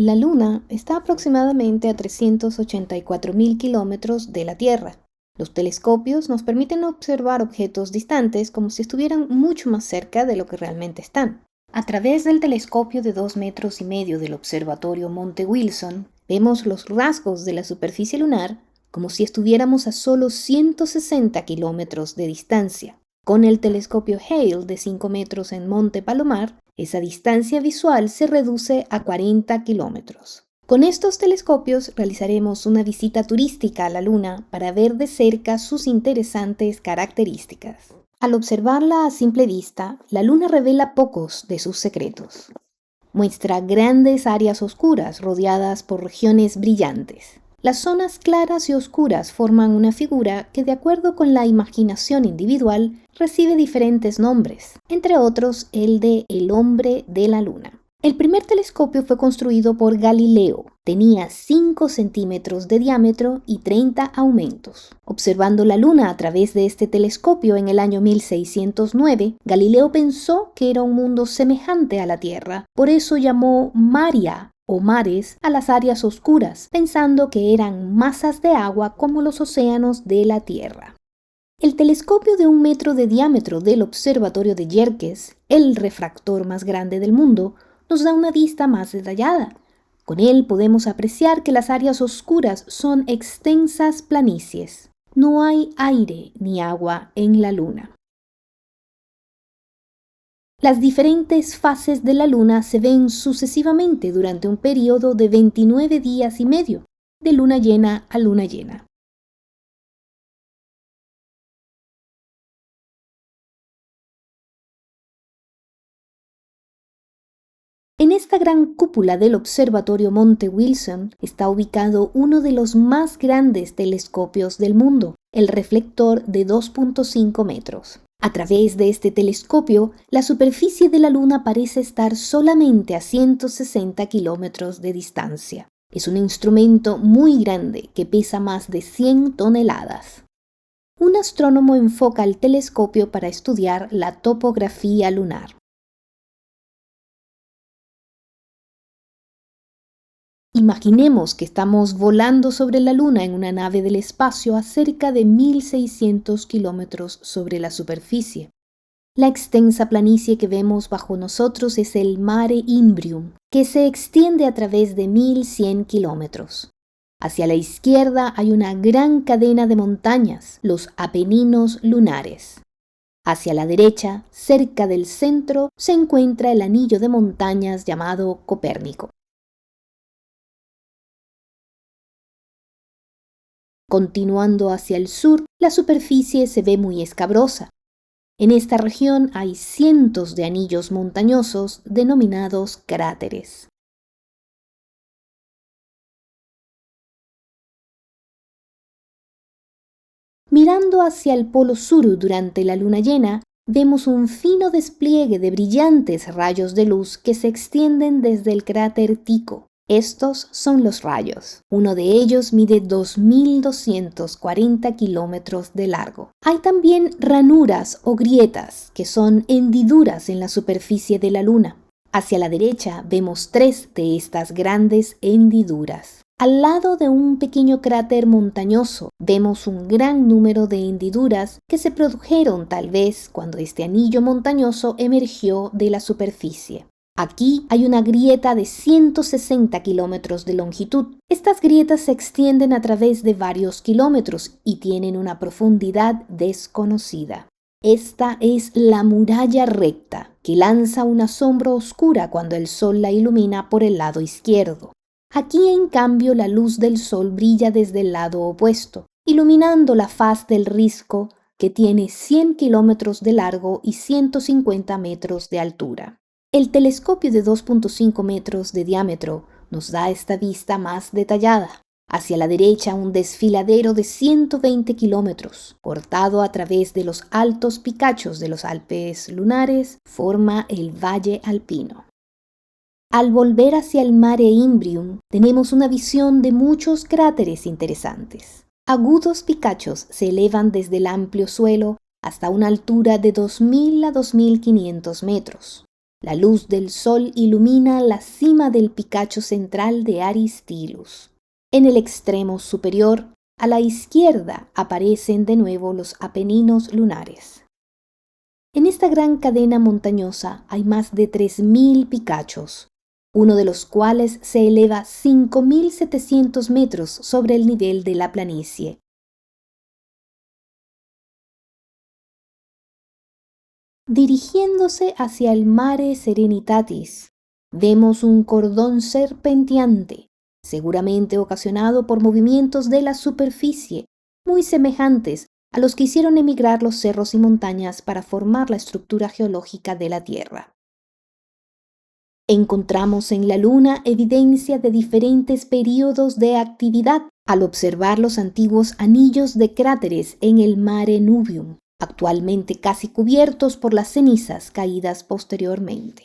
La Luna está aproximadamente a 384.000 kilómetros de la Tierra. Los telescopios nos permiten observar objetos distantes como si estuvieran mucho más cerca de lo que realmente están. A través del telescopio de 2,5 metros del observatorio Monte Wilson, vemos los rasgos de la superficie lunar como si estuviéramos a solo 160 kilómetros de distancia. Con el telescopio Hale de 5 metros en Monte Palomar, esa distancia visual se reduce a 40 kilómetros. Con estos telescopios realizaremos una visita turística a la Luna para ver de cerca sus interesantes características. Al observarla a simple vista, la Luna revela pocos de sus secretos. Muestra grandes áreas oscuras rodeadas por regiones brillantes. Las zonas claras y oscuras forman una figura que, de acuerdo con la imaginación individual, recibe diferentes nombres, entre otros el de el hombre de la Luna. El primer telescopio fue construido por Galileo. Tenía 5 centímetros de diámetro y 30 aumentos. Observando la Luna a través de este telescopio en el año 1609, Galileo pensó que era un mundo semejante a la Tierra. Por eso llamó Maria o mares a las áreas oscuras, pensando que eran masas de agua como los océanos de la Tierra. El telescopio de 1 metro de diámetro del observatorio de Yerkes, el refractor más grande del mundo, nos da una vista más detallada. Con él podemos apreciar que las áreas oscuras son extensas planicies. No hay aire ni agua en la Luna. Las diferentes fases de la Luna se ven sucesivamente durante un periodo de 29 días y medio, de luna llena a luna llena. En esta gran cúpula del observatorio Monte Wilson está ubicado uno de los más grandes telescopios del mundo, el reflector de 2,5 metros. A través de este telescopio, la superficie de la Luna parece estar solamente a 160 kilómetros de distancia. Es un instrumento muy grande que pesa más de 100 toneladas. Un astrónomo enfoca el telescopio para estudiar la topografía lunar. Imaginemos que estamos volando sobre la Luna en una nave del espacio a cerca de 1.600 kilómetros sobre la superficie. La extensa planicie que vemos bajo nosotros es el Mare Imbrium, que se extiende a través de 1.100 kilómetros. Hacia la izquierda hay una gran cadena de montañas, los Apeninos lunares. Hacia la derecha, cerca del centro, se encuentra el anillo de montañas llamado Copérnico. Continuando hacia el sur, la superficie se ve muy escabrosa. En esta región hay cientos de anillos montañosos denominados cráteres. Mirando hacia el polo sur durante la luna llena, vemos un fino despliegue de brillantes rayos de luz que se extienden desde el cráter Tycho. Estos son los rayos. Uno de ellos mide 2.240 kilómetros de largo. Hay también ranuras o grietas, que son hendiduras en la superficie de la Luna. Hacia la derecha vemos 3 de estas grandes hendiduras. Al lado de un pequeño cráter montañoso vemos un gran número de hendiduras que se produjeron tal vez cuando este anillo montañoso emergió de la superficie. Aquí hay una grieta de 160 kilómetros de longitud. Estas grietas se extienden a través de varios kilómetros y tienen una profundidad desconocida. Esta es la muralla recta, que lanza una sombra oscura cuando el sol la ilumina por el lado izquierdo. Aquí, en cambio, la luz del sol brilla desde el lado opuesto, iluminando la faz del risco, que tiene 100 kilómetros de largo y 150 metros de altura. El telescopio de 2,5 metros de diámetro nos da esta vista más detallada. Hacia la derecha, un desfiladero de 120 kilómetros, cortado a través de los altos picachos de los Alpes lunares, forma el Valle Alpino. Al volver hacia el Mare Imbrium, tenemos una visión de muchos cráteres interesantes. Agudos picachos se elevan desde el amplio suelo hasta una altura de 2.000 a 2.500 metros. La luz del sol ilumina la cima del picacho central de Aristillus. En el extremo superior, a la izquierda, aparecen de nuevo los Apeninos lunares. En esta gran cadena montañosa hay más de 3.000 picachos, uno de los cuales se eleva 5.700 metros sobre el nivel de la planicie. Dirigiéndose hacia el Mare Serenitatis, vemos un cordón serpenteante, seguramente ocasionado por movimientos de la superficie, muy semejantes a los que hicieron emigrar los cerros y montañas para formar la estructura geológica de la Tierra. Encontramos en la Luna evidencia de diferentes períodos de actividad al observar los antiguos anillos de cráteres en el Mare Nubium, actualmente casi cubiertos por las cenizas caídas posteriormente.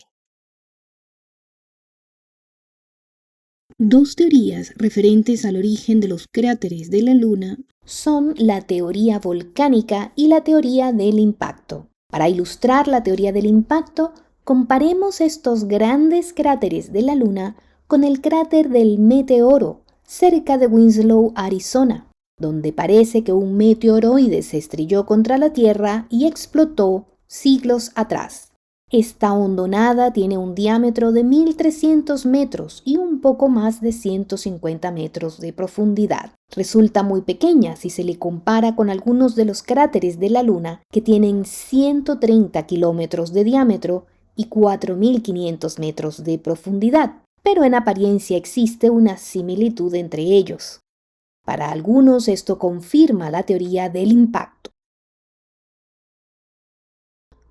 Dos teorías referentes al origen de los cráteres de la Luna son la teoría volcánica y la teoría del impacto. Para ilustrar la teoría del impacto, comparemos estos grandes cráteres de la Luna con el cráter del Meteoro, cerca de Winslow, Arizona, donde parece que un meteoroide se estrelló contra la Tierra y explotó siglos atrás. Esta hondonada tiene un diámetro de 1.300 metros y un poco más de 150 metros de profundidad. Resulta muy pequeña si se le compara con algunos de los cráteres de la Luna que tienen 130 kilómetros de diámetro y 4.500 metros de profundidad, pero en apariencia existe una similitud entre ellos. Para algunos esto confirma la teoría del impacto.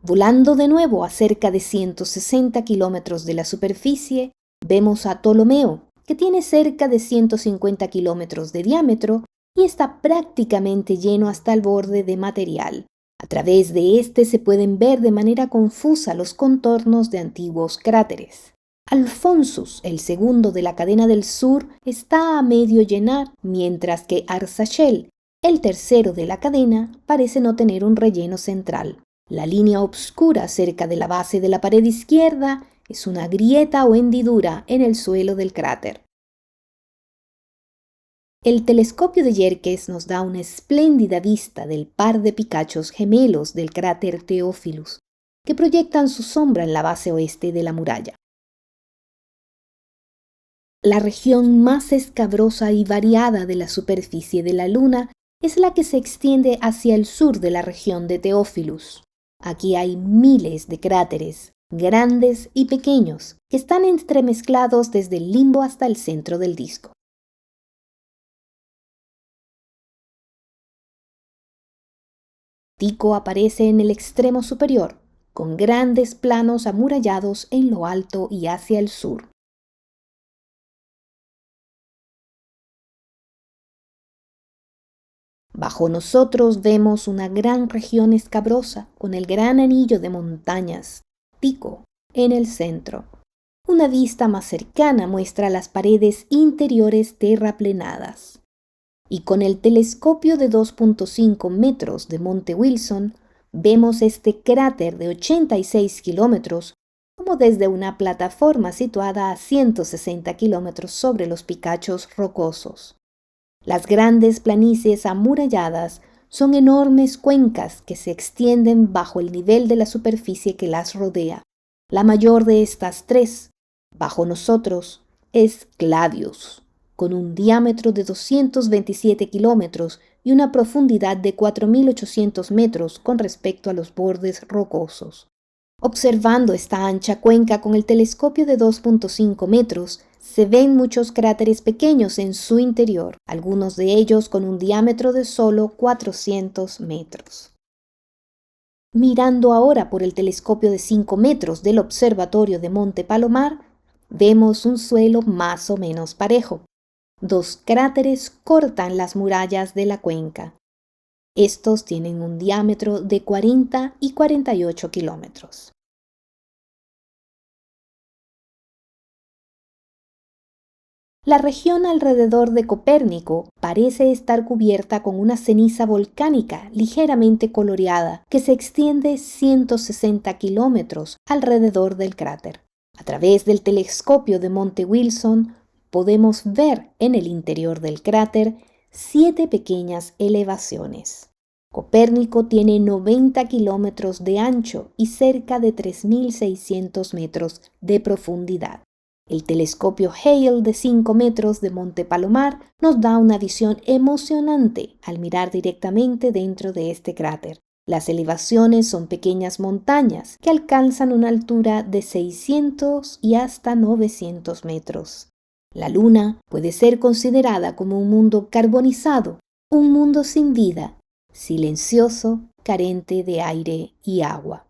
Volando de nuevo a cerca de 160 kilómetros de la superficie, vemos a Ptolomeo, que tiene cerca de 150 kilómetros de diámetro y está prácticamente lleno hasta el borde de material. A través de este se pueden ver de manera confusa los contornos de antiguos cráteres. Alphonsus, el segundo de la cadena del sur, está a medio llenar, mientras que Arzachel, el tercero de la cadena, parece no tener un relleno central. La línea oscura cerca de la base de la pared izquierda es una grieta o hendidura en el suelo del cráter. El telescopio de Yerkes nos da una espléndida vista del par de picachos gemelos del cráter Theophilus, que proyectan su sombra en la base oeste de la muralla. La región más escabrosa y variada de la superficie de la Luna es la que se extiende hacia el sur de la región de Theophilus. Aquí hay miles de cráteres, grandes y pequeños, que están entremezclados desde el limbo hasta el centro del disco. Tycho aparece en el extremo superior, con grandes planos amurallados en lo alto y hacia el sur. Bajo nosotros vemos una gran región escabrosa con el gran anillo de montañas, Tycho, en el centro. Una vista más cercana muestra las paredes interiores terraplenadas. Y con el telescopio de 2.5 metros de Monte Wilson, vemos este cráter de 86 kilómetros como desde una plataforma situada a 160 kilómetros sobre los picachos rocosos. Las grandes planicies amuralladas son enormes cuencas que se extienden bajo el nivel de la superficie que las rodea. La mayor de estas tres, bajo nosotros, es Clavius, con un diámetro de 227 kilómetros y una profundidad de 4.800 metros con respecto a los bordes rocosos. Observando esta ancha cuenca con el telescopio de 2.5 metros, se ven muchos cráteres pequeños en su interior, algunos de ellos con un diámetro de solo 400 metros. Mirando ahora por el telescopio de 5 metros del observatorio de Monte Palomar, vemos un suelo más o menos parejo. Dos cráteres cortan las murallas de la cuenca. Estos tienen un diámetro de 40 y 48 kilómetros. La región alrededor de Copérnico parece estar cubierta con una ceniza volcánica ligeramente coloreada que se extiende 160 kilómetros alrededor del cráter. A través del telescopio de Monte Wilson podemos ver en el interior del cráter 7 pequeñas elevaciones. Copérnico tiene 90 kilómetros de ancho y cerca de 3.600 metros de profundidad. El telescopio Hale de 5 metros de Monte Palomar nos da una visión emocionante al mirar directamente dentro de este cráter. Las elevaciones son pequeñas montañas que alcanzan una altura de 600 y hasta 900 metros. La Luna puede ser considerada como un mundo carbonizado, un mundo sin vida, silencioso, carente de aire y agua.